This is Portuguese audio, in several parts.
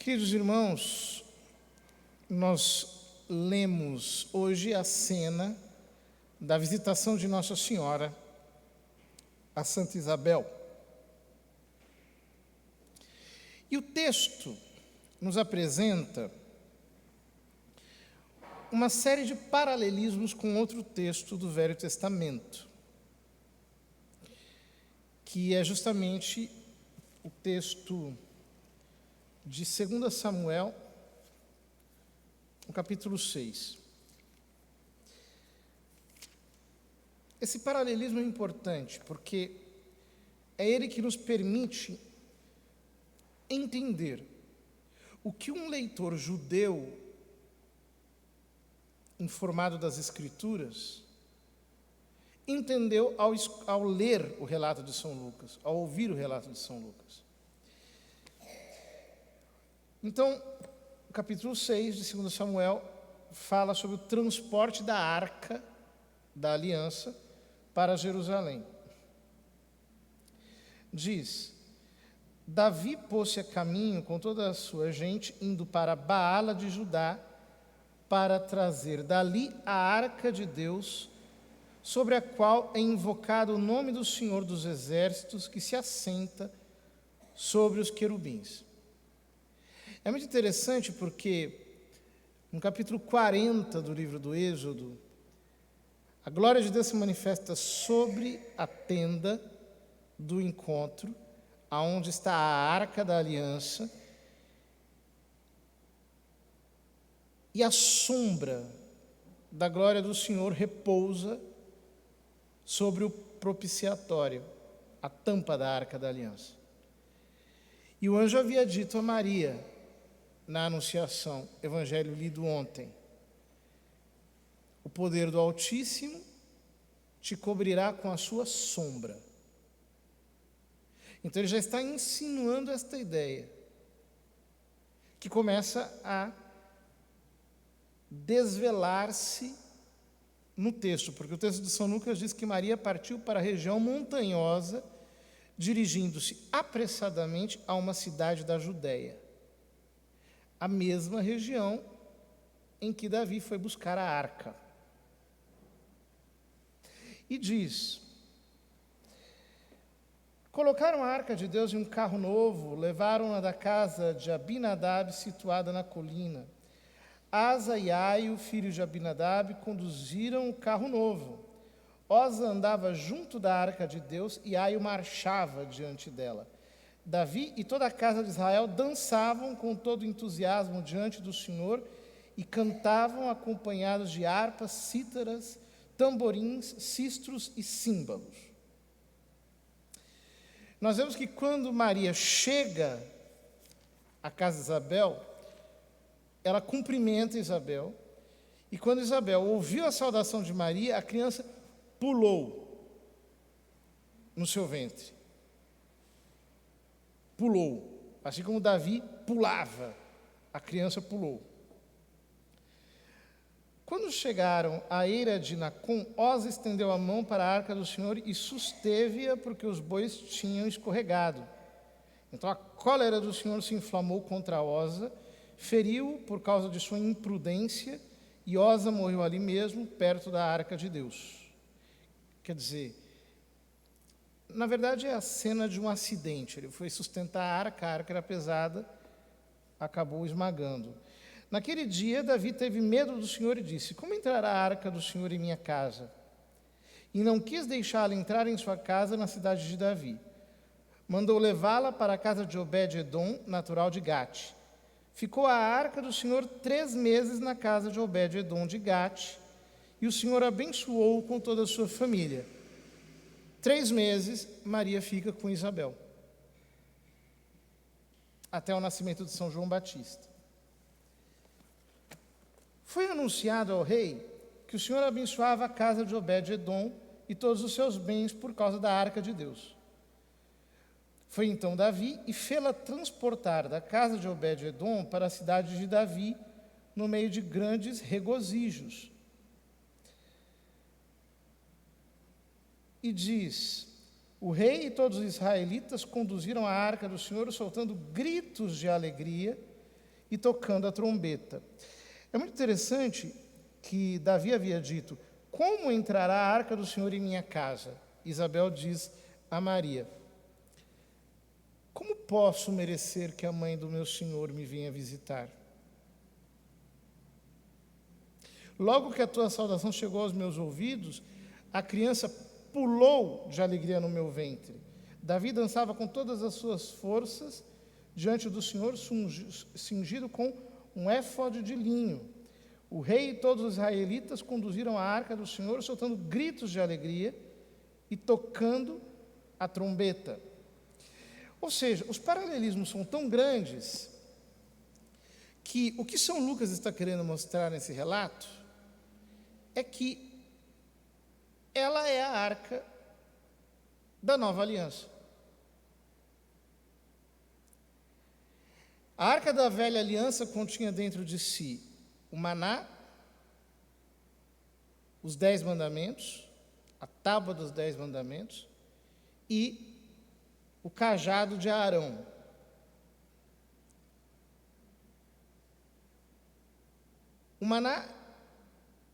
Queridos irmãos, nós lemos hoje a cena da visitação de Nossa Senhora a Santa Isabel. E o texto nos apresenta uma série de paralelismos com outro texto do Velho Testamento, que é justamente o texto de 2 Samuel, no capítulo 6. Esse paralelismo é importante porque é ele que nos permite entender o que um leitor judeu informado das Escrituras entendeu ao ler o relato de São Lucas, ao ouvir o relato de São Lucas. Então, o capítulo 6 de 2 Samuel fala sobre o transporte da arca da aliança para Jerusalém. Diz: Davi pôs-se a caminho com toda a sua gente, indo para Baala de Judá, para trazer dali a arca de Deus, sobre a qual é invocado o nome do Senhor dos Exércitos, que se assenta sobre os querubins. É muito interessante porque, no capítulo 40 do livro do Êxodo, a glória de Deus se manifesta sobre a tenda do encontro, aonde está a arca da aliança, e a sombra da glória do Senhor repousa sobre o propiciatório, a tampa da arca da aliança. E o anjo havia dito a Maria, na Anunciação, evangelho lido ontem: o poder do Altíssimo te cobrirá com a sua sombra. Então ele já está insinuando esta ideia, que começa a desvelar-se no texto, porque o texto de São Lucas diz que Maria partiu para a região montanhosa, dirigindo-se apressadamente a uma cidade da Judéia, a mesma região em que Davi foi buscar a arca. E diz: colocaram a arca de Deus em um carro novo, levaram-na da casa de Abinadab, situada na colina. Asa e Aio, filhos de Abinadab, conduziram o carro novo. Osa andava junto da arca de Deus e Aio marchava diante dela. Davi e toda a casa de Israel dançavam com todo entusiasmo diante do Senhor e cantavam acompanhados de harpas, cítaras, tamborins, sistros e símbalos. Nós vemos que quando Maria chega à casa de Isabel, ela cumprimenta Isabel, e quando Isabel ouviu a saudação de Maria, a criança pulou no seu ventre. Pulou. Assim como Davi pulava, a criança pulou. Quando chegaram à eira de Nacon, Osa estendeu a mão para a arca do Senhor e susteve-a, porque os bois tinham escorregado. Então a cólera do Senhor se inflamou contra Osa, feriu-o por causa de sua imprudência, e Osa morreu ali mesmo, perto da arca de Deus. Quer dizer, na verdade é a cena de um acidente. Ele foi sustentar a arca era pesada, acabou esmagando. Naquele dia, Davi teve medo do Senhor e disse: como entrará a arca do Senhor em minha casa? E não quis deixá-la entrar em sua casa na cidade de Davi. Mandou levá-la para a casa de Obed-edom, natural de Gate. Ficou a arca do Senhor 3 meses na casa de Obed-edom de Gate, e o Senhor abençoou-o com toda a sua família. 3 meses, Maria fica com Isabel, até o nascimento de São João Batista. Foi anunciado ao rei que o Senhor abençoava a casa de Obed-edom e todos os seus bens por causa da arca de Deus. Foi então Davi e fê-la transportar da casa de Obed-edom para a cidade de Davi, no meio de grandes regozijos. E diz: o rei e todos os israelitas conduziram a arca do Senhor soltando gritos de alegria, e tocando a trombeta. É muito interessante que Davi havia dito: como entrará a arca do Senhor em minha casa? Isabel diz a Maria: como posso merecer que a mãe do meu Senhor me venha visitar? Logo que a tua saudação chegou aos meus ouvidos, a criança pulou de alegria no meu ventre. Davi dançava com todas as suas forças diante do Senhor, cingido com um éfode de linho. O rei e todos os israelitas conduziram a arca do Senhor, soltando gritos de alegria e tocando a trombeta. Ou seja, os paralelismos são tão grandes que o que São Lucas está querendo mostrar nesse relato é que ela é a arca da nova aliança. A arca da velha aliança continha dentro de si o maná, os 10 mandamentos, a tábua dos 10 mandamentos e o cajado de Arão. O maná,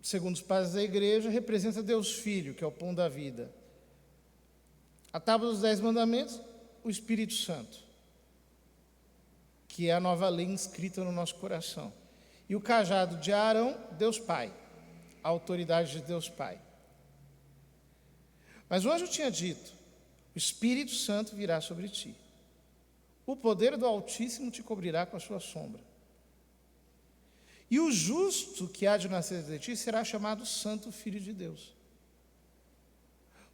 segundo os padres da igreja, representa Deus Filho, que é o pão da vida. A tábua dos 10 mandamentos, o Espírito Santo, que é a nova lei inscrita no nosso coração. E o cajado de Arão, Deus Pai, a autoridade de Deus Pai. Mas o anjo tinha dito: o Espírito Santo virá sobre ti. O poder do Altíssimo te cobrirá com a sua sombra. E o justo que há de nascer de ti será chamado Santo Filho de Deus.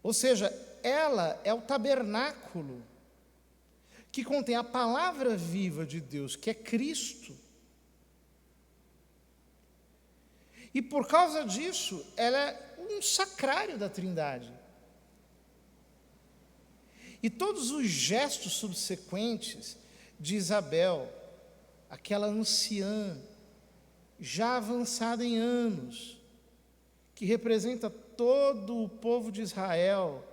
Ou seja, ela é o tabernáculo que contém a palavra viva de Deus, que é Cristo. E por causa disso, ela é um sacrário da Trindade. E todos os gestos subsequentes de Isabel, aquela anciã, já avançada em anos, que representa todo o povo de Israel,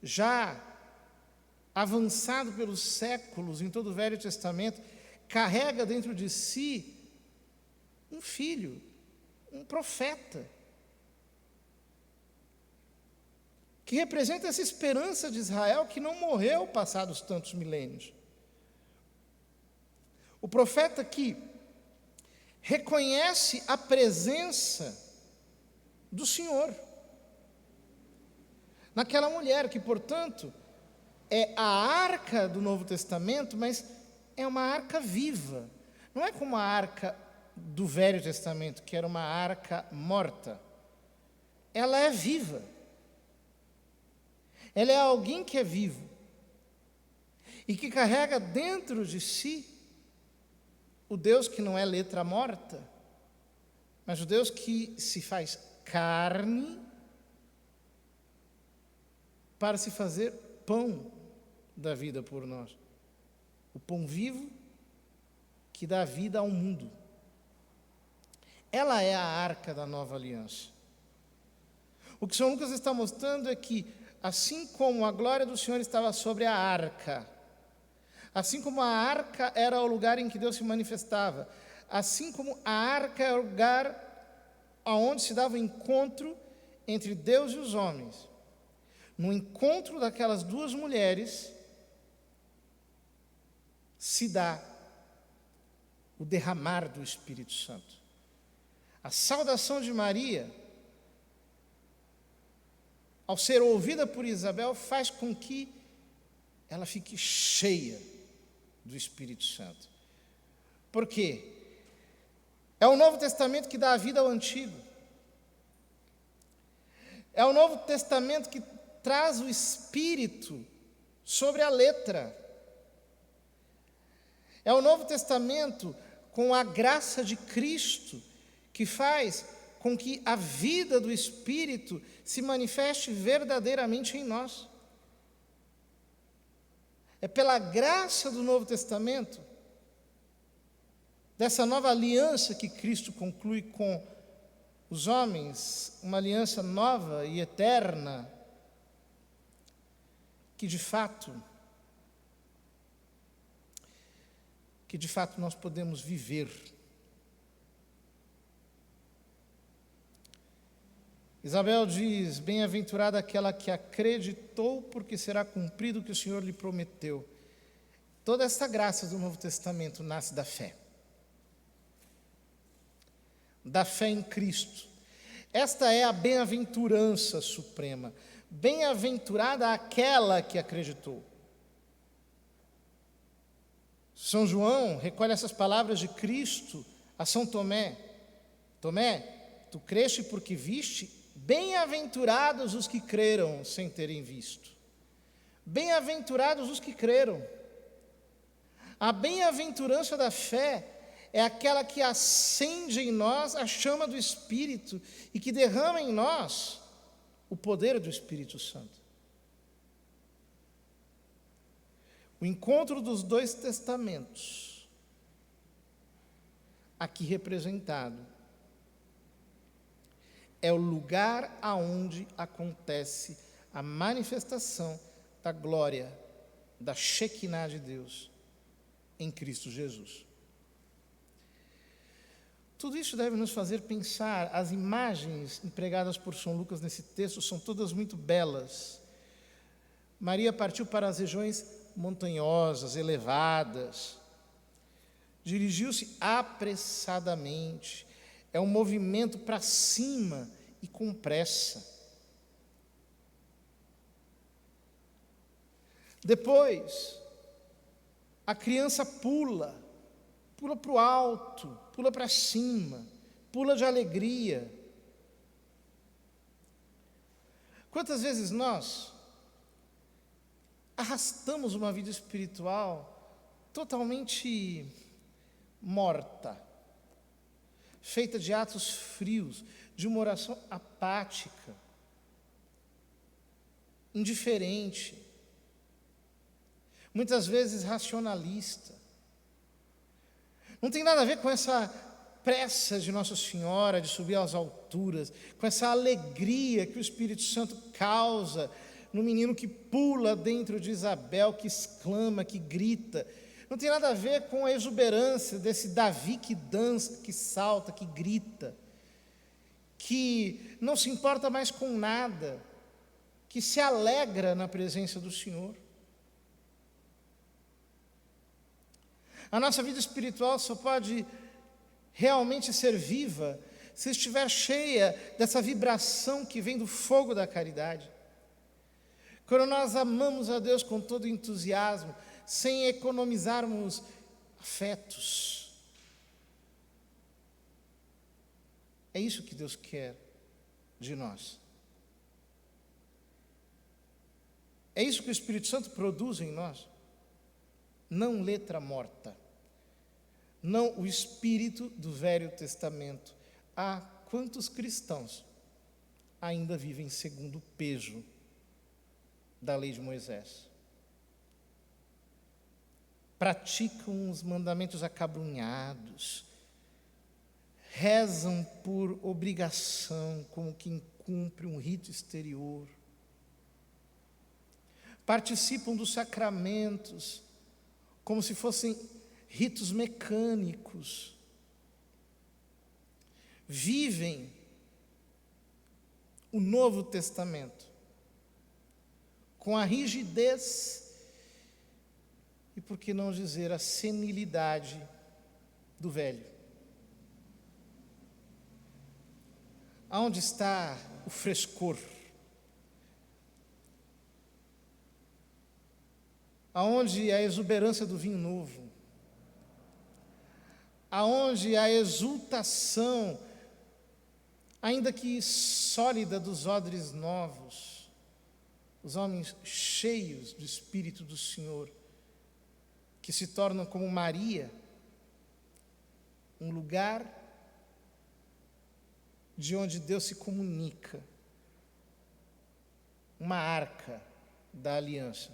já avançado pelos séculos em todo o Velho Testamento, carrega dentro de si um filho, um profeta, que representa essa esperança de Israel que não morreu passados tantos milênios. O profeta que reconhece a presença do Senhor naquela mulher que, portanto, é a arca do Novo Testamento, mas é uma arca viva. Não é como a arca do Velho Testamento, que era uma arca morta. Ela é viva. Ela é alguém que é vivo e que carrega dentro de si o Deus que não é letra morta, mas o Deus que se faz carne para se fazer pão da vida por nós. O pão vivo que dá vida ao mundo. Ela é a arca da nova aliança. O que São Lucas está mostrando é que, assim como a glória do Senhor estava sobre a arca, assim como a arca era o lugar em que Deus se manifestava, assim como a arca é o lugar onde se dava o encontro entre Deus e os homens, no encontro daquelas duas mulheres, se dá o derramar do Espírito Santo. A saudação de Maria, ao ser ouvida por Isabel, faz com que ela fique cheia do Espírito Santo. Por quê? É o Novo Testamento que dá a vida ao Antigo. É o Novo Testamento que traz o Espírito sobre a letra. É o Novo Testamento com a graça de Cristo que faz com que a vida do Espírito se manifeste verdadeiramente em nós. É pela graça do Novo Testamento, dessa nova aliança que Cristo conclui com os homens, uma aliança nova e eterna, que de fato que de fato nós podemos viver. Isabel diz: bem-aventurada aquela que acreditou, porque será cumprido o que o Senhor lhe prometeu. Toda essa graça do Novo Testamento nasce da fé em Cristo. Esta é a bem-aventurança suprema. Bem-aventurada aquela que acreditou. São João recolhe essas palavras de Cristo a São Tomé. Tomé, tu creste porque viste? Bem-aventurados os que creram sem terem visto. Bem-aventurados os que creram. A bem-aventurança da fé é aquela que acende em nós a chama do Espírito e que derrama em nós o poder do Espírito Santo. O encontro dos dois testamentos, aqui representado, é o lugar aonde acontece a manifestação da glória, da Shekinah de Deus em Cristo Jesus. Tudo isso deve nos fazer pensar. As imagens empregadas por São Lucas nesse texto são todas muito belas. Maria partiu para as regiões montanhosas, elevadas. Dirigiu-se apressadamente. É um movimento para cima e com pressa. Depois, a criança pula para o alto, pula para cima, pula de alegria. Quantas vezes nós arrastamos uma vida espiritual totalmente morta, feita de atos frios, de uma oração apática, indiferente, muitas vezes racionalista. Não tem nada a ver com essa pressa de Nossa Senhora de subir às alturas, com essa alegria que o Espírito Santo causa no menino que pula dentro de Isabel, que exclama, que grita. Não tem nada a ver com a exuberância desse Davi que dança, que salta, que grita, que não se importa mais com nada, que se alegra na presença do Senhor. A nossa vida espiritual só pode realmente ser viva se estiver cheia dessa vibração que vem do fogo da caridade. Quando nós amamos a Deus com todo entusiasmo, sem economizarmos afetos. É isso que Deus quer de nós. É isso que o Espírito Santo produz em nós. Não letra morta, não o espírito do Velho Testamento. Há quantos cristãos ainda vivem segundo o peso da lei de Moisés? Praticam os mandamentos acabrunhados, rezam por obrigação, como quem cumpre um rito exterior, participam dos sacramentos como se fossem ritos mecânicos, vivem o Novo Testamento com a rigidez e, por que não dizer, a senilidade do velho. Aonde está o frescor? Aonde a exuberância do vinho novo? Aonde a exultação, ainda que sólida, dos odres novos, os homens cheios do Espírito do Senhor, que se tornam como Maria, um lugar de onde Deus se comunica, uma arca da aliança.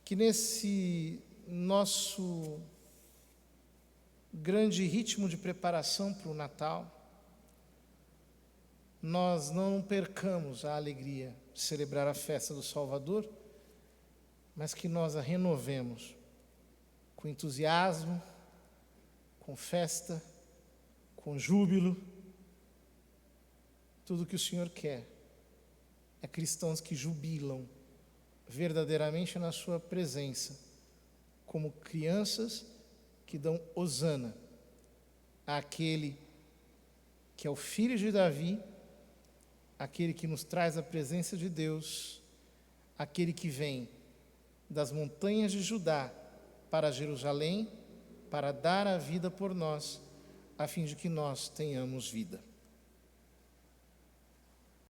Que nesse nosso grande ritmo de preparação para o Natal, nós não percamos a alegria de celebrar a festa do Salvador mas que nós a renovemos com entusiasmo, com festa, com júbilo. Tudo que o Senhor quer é cristãos que jubilam verdadeiramente na sua presença, como crianças que dão hosana àquele que é o filho de Davi, aquele que nos traz a presença de Deus, aquele que vem das montanhas de Judá para Jerusalém, para dar a vida por nós, a fim de que nós tenhamos vida.